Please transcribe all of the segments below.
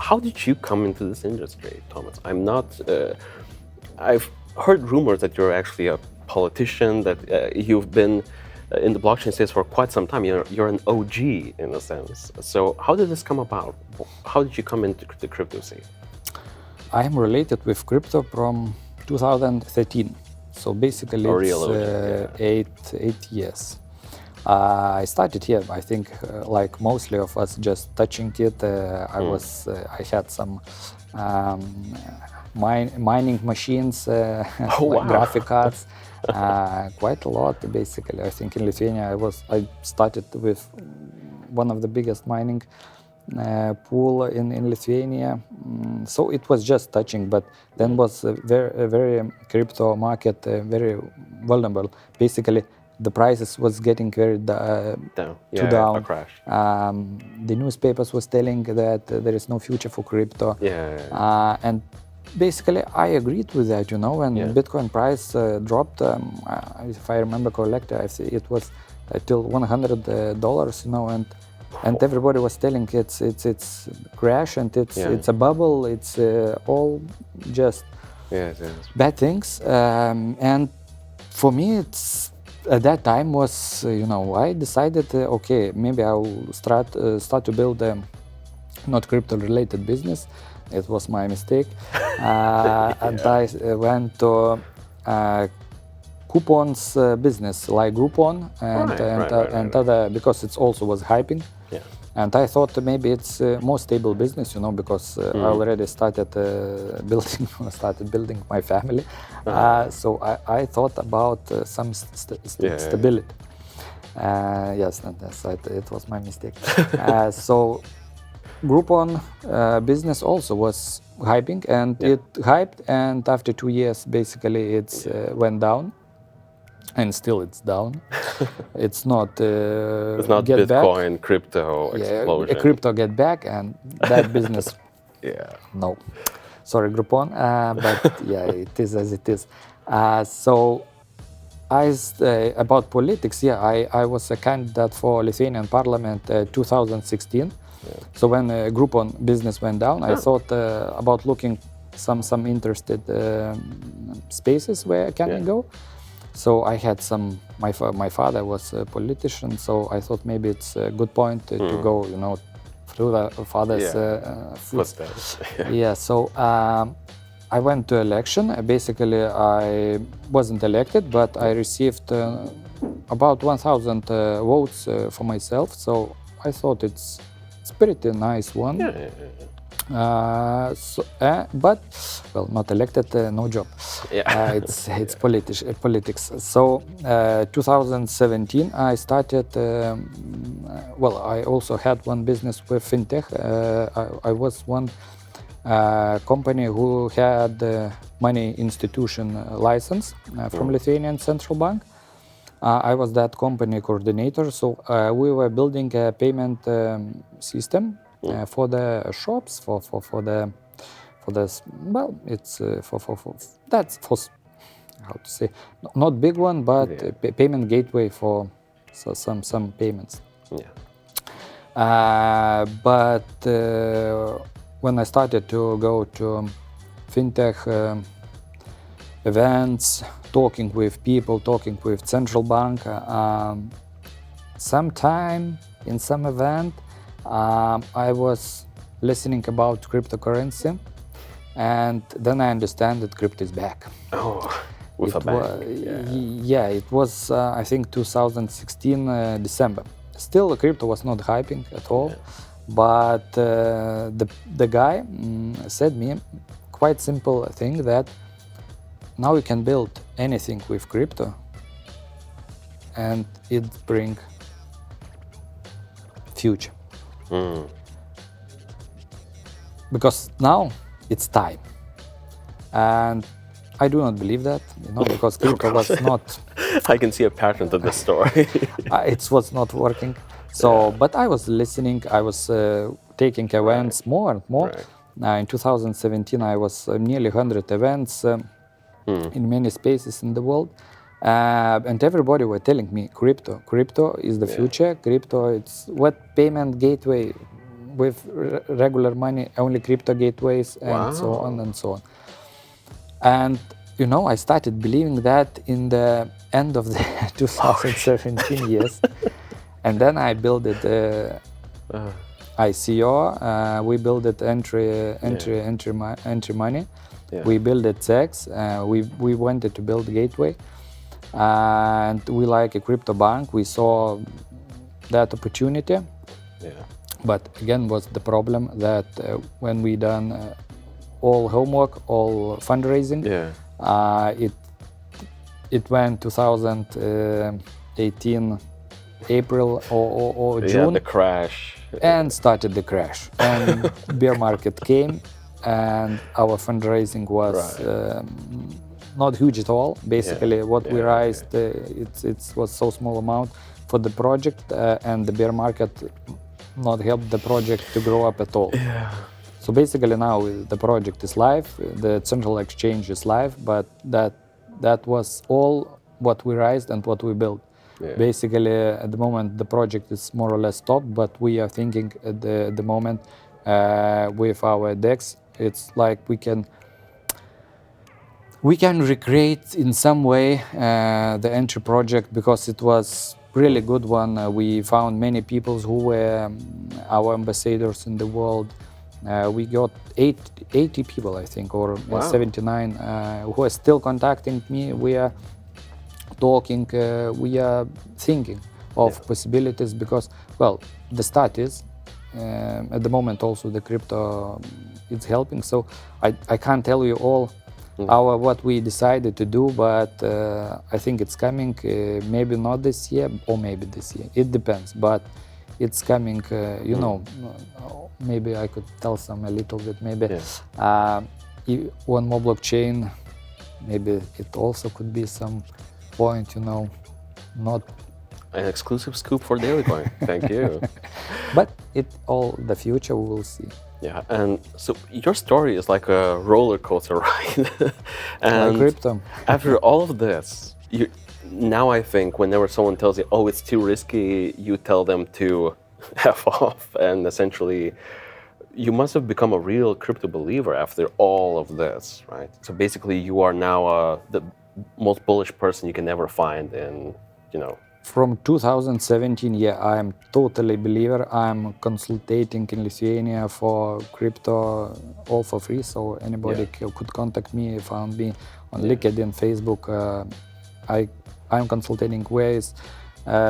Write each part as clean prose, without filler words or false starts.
how did you come into this industry, Thomas? I'm not. I've heard rumors that you're actually a politician, that you've been in the blockchain space for quite some time. You're an OG in a sense. So how did this come about? How did you come into the crypto scene? I am related with crypto from 2013. So basically it's 8 years. I started here, I think, like mostly of us, just touching it. I had some mining machines, like graphic cards, quite a lot basically. I think in Lithuania I started with one of the biggest mining pool in Lithuania. So it was just touching, but then was a very crypto market, very vulnerable. Basically, the prices was getting very down. A crash. The newspapers was telling that there is no future for crypto. And basically, I agreed with that, when Bitcoin price dropped, if I remember correctly, it was till $100, and everybody was telling it's crash and it's a bubble, it's all just bad things. And for me, it's at that time was, I decided, okay, maybe I'll start to build a not crypto-related business. It was my mistake. And I went to coupons business like Groupon and other, because it also was hyping. And I thought maybe it's a more stable business, because I already started building my family. So I thought about some stability. Yes, it was my mistake. So Groupon business also was hyping, and it hyped, and after 2 years, basically, it's went down. And still it's down. It's not it's not get Bitcoin, back. crypto explosion. Crypto get back, and that business, no. Sorry, Groupon, but it is as it is. So, about politics, I was a candidate for Lithuanian Parliament 2016. So when Groupon business went down, I thought about looking some interested spaces where can I go. So I had my father was a politician, so I thought maybe it's a good point to go, through the father's footsteps. So I went to election. Basically, I wasn't elected, but I received about 1,000 votes for myself. So I thought it's pretty nice one. But not elected, no job. It's politics. So 2017 I started. I also had one business with fintech. I was one company who had money institution license from Lithuanian Central Bank. I was that company coordinator. So we were building a payment system. For the shops, for how to say, not big one, but payment gateway for some payments. But when I started to go to fintech events, talking with people, talking with central bank, sometime in some event, I was listening about cryptocurrency, and then I understand that crypto is back. With a bang. It was I think 2016 December. Still, crypto was not hyping at all, but the guy said me quite simple thing that now you can build anything with crypto, and it bring future. Because now it's time, and I do not believe that, because crypto was not. I can see a pattern to this story. It was not working. So, but I was listening. I was taking events more and more. In 2017, I was nearly 100 events in many spaces in the world. And everybody were telling me, crypto is the future. Crypto, it's what payment gateway, with regular money, only crypto gateways, and so on and so on. And I started believing that in the end of the 2017 years, and then I built it ICO. We built it entry money. Yeah. We built it sex. We wanted to build gateway, and we like a crypto bank. We saw that opportunity. Yeah. But again, was the problem that when we done all homework, all fundraising, it went 2018 April or June. The crash. And started the crash. And bear market came, and our fundraising was not huge at all. Basically, what we raised, it was so small amount for the project, and the bear market not helped the project to grow up at all. Yeah. So basically now the project is live, the central exchange is live, but that was all what we raised and what we built. Yeah. Basically, at the moment, the project is more or less stopped, but we are thinking at the moment with our DEX, it's like we can recreate in some way the entry project, because it was really good one. We found many people who were our ambassadors in the world. We got 80 people, I think, or 79, who are still contacting me. We are talking, we are thinking of possibilities, because, well, the start is, at the moment also the crypto is helping. So I can't tell you all what we decided to do, but I think it's coming, maybe not this year, or maybe this year. It depends, but it's coming, maybe I could tell some a little bit, maybe one more blockchain, maybe it also could be some point, not an exclusive scoop for DailyCoin. Thank you. But the future we will see. Yeah, and so your story is like a roller coaster ride. And like crypto. After all of this, now I think whenever someone tells you, oh, it's too risky, you tell them to F off, and essentially you must have become a real crypto believer after all of this, right? So basically you are now the most bullish person you can ever find in, From 2017, I am totally believer. I'm consulting in Lithuania for crypto, all for free, so anybody could contact me, found me on LinkedIn, Facebook. I'm consulting ways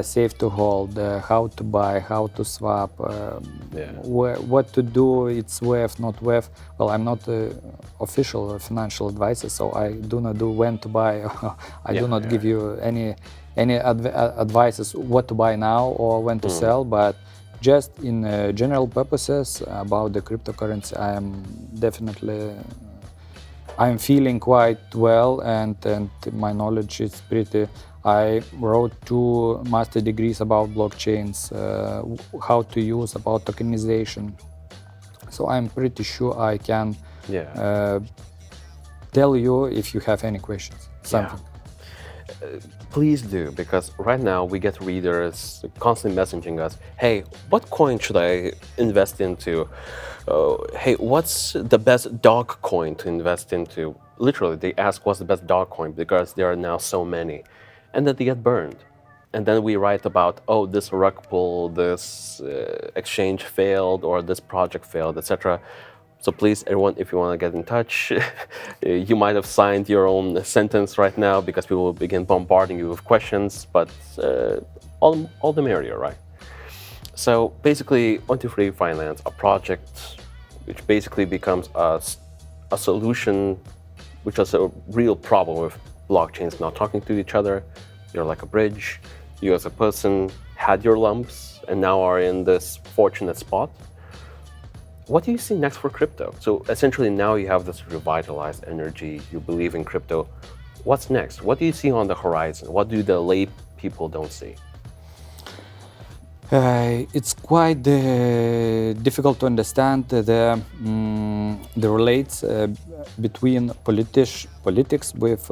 safe to hold, how to buy, how to swap, what to do, it's worth, not worth. Well, I'm not official financial advisor, so I do not do when to buy. I do not give you any advices what to buy now or when to sell, but just in general purposes about the cryptocurrency, I'm feeling quite well, and my knowledge is pretty. I wrote 2 master degrees about blockchains, how to use, about tokenization. So I'm pretty sure I can tell you if you have any questions, something. Please do, because right now we get readers constantly messaging us, hey, what coin should I invest into? Hey, what's the best dog coin to invest into? Literally, they ask what's the best dog coin, because there are now so many. And then they get burned. And then we write about, oh, this rug pull, this exchange failed, or this project failed, etc. So please, everyone, if you want to get in touch, you might have signed your own sentence right now, because we will begin bombarding you with questions, but all the merrier, right? So basically, 123 Finance, a project which basically becomes a solution, which is a real problem with blockchains not talking to each other. You're like a bridge. You as a person had your lumps and now are in this fortunate spot. What do you see next for crypto? So essentially now you have this revitalized energy, you believe in crypto. What's next? What do you see on the horizon? What do the lay people don't see? It's quite difficult to understand the relates between politics with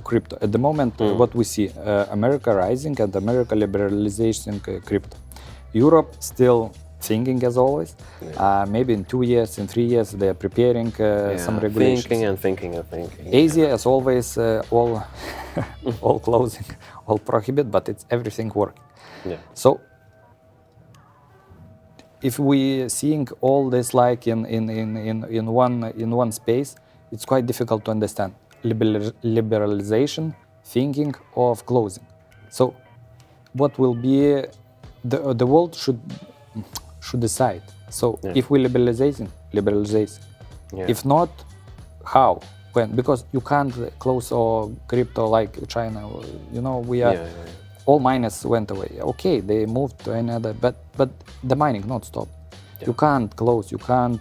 crypto. At the moment, what we see, America rising and America liberalizing crypto. Europe still thinking as always. Maybe in 2 years, in 3 years, they are preparing some regulations. Thinking. Asia, as always, all all closing, all prohibit, but it's everything working. So if we seeing all this like in one space, it's quite difficult to understand liberalization, thinking of closing. So what will be the world should decide. So if we liberalize. If not, how? When? Because you can't close all crypto like China. You know, we are all miners went away. Okay, they moved to another, but the mining not stopped. You can't close. You can't.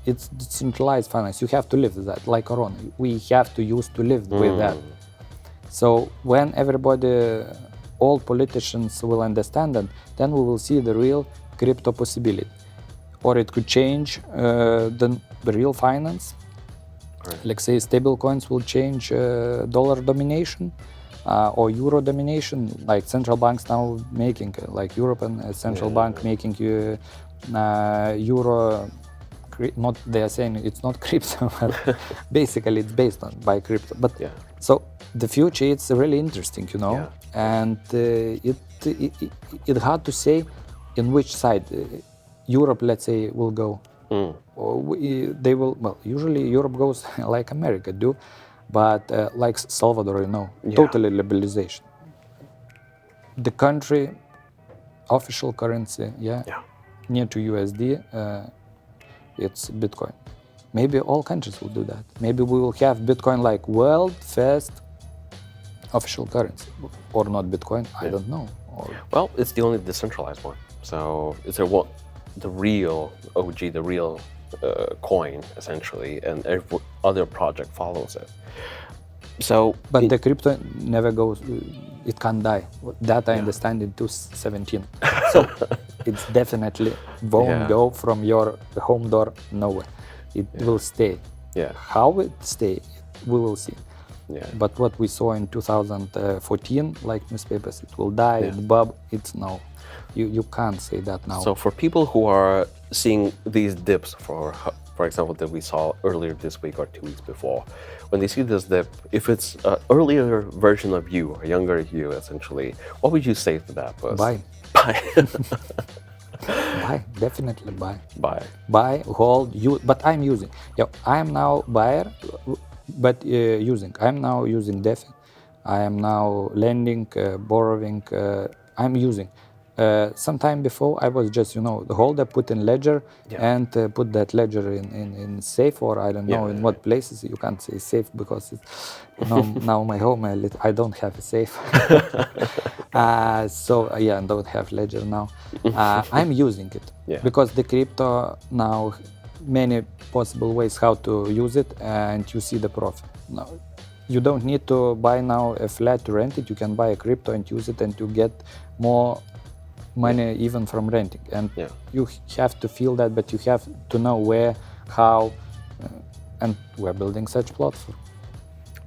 It's decentralized finance. You have to live with that, like Corona. We have to use to live with that. So when everybody, all politicians will understand that, then we will see the real crypto possibility. Or it could change the real finance. Like say stable coins will change dollar domination or euro domination, like central banks now making, like European Central Bank making euro, not they are saying it's not crypto, but basically it's based on by crypto. But so the future, it's really interesting, you know, and it's hard to say in which side Europe, let's say, will go. Or they will, well, usually Europe goes like America do, but like Salvador, you know, totally liberalization. The country, official currency, near to USD, it's Bitcoin. Maybe all countries will do that. Maybe we will have Bitcoin like world first official currency, or not Bitcoin, I don't know. Well, it's the only decentralized one. So it's the real OG, the real coin, essentially, and every other project follows it. So, but the crypto never goes; it can't die. That I understand in 2017. So it's definitely won't go from your home door nowhere. It will stay. How it stay, we will see. But what we saw in 2014, like newspapers, it will die. It's no. You can't say that now. So for people who are seeing these dips, for example, that we saw earlier this week or 2 weeks before, when they see this dip, if it's an earlier version of you, a younger you, essentially, what would you say to that person? Buy. Buy, definitely buy. Buy, hold, use. But I'm using. I am now buyer, but using. I'm now using DeFi. I am now lending, borrowing. I'm using. Some time before I was just, the holder, put in ledger and put that ledger in safe, or I don't know in what places. You can't say safe because it's, now my home, I don't have a safe. So I don't have ledger now. I'm using it because the crypto now, many possible ways how to use it, and you see the profit. Now, you don't need to buy now a flat to rent it. You can buy a crypto and use it, and you get more money even from renting. And you have to feel that, but you have to know where, how, and we're building such platform.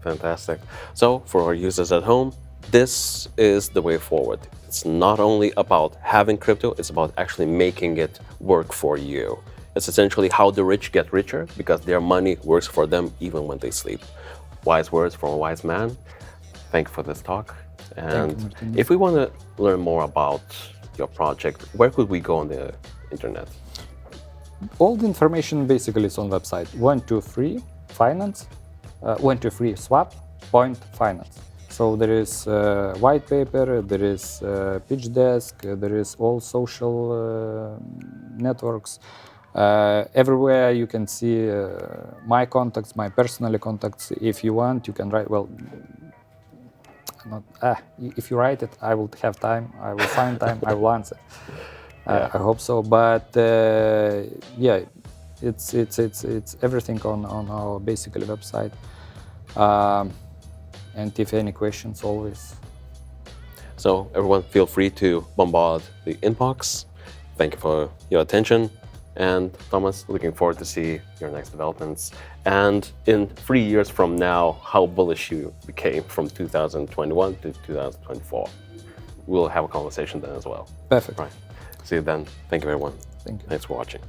Fantastic. So for our users at home, this is the way forward. It's not only about having crypto, it's about actually making it work for you. It's essentially how the rich get richer, because their money works for them even when they sleep. Wise words from a wise man. Thank you for this talk. And if we want to learn more about your project, where could we go on the internet? All the information basically is on website 123 Finance, 123 Swap Point Finance. So there is white paper, there is pitch desk, there is all social networks. Everywhere you can see my contacts, my personal contacts. If you want, you can write. Well, if you write it, I will have time. I will find time. I will answer. I hope so. But it's everything on our basically website. And if any questions, always. So everyone, feel free to bombard the inbox. Thank you for your attention. And Tomas, looking forward to see your next developments. And in 3 years from now, how bullish you became from 2021 to 2024. we'll have a conversation then as well. Perfect. Right. See you then. Thank you, everyone. Thank you. Thanks for watching.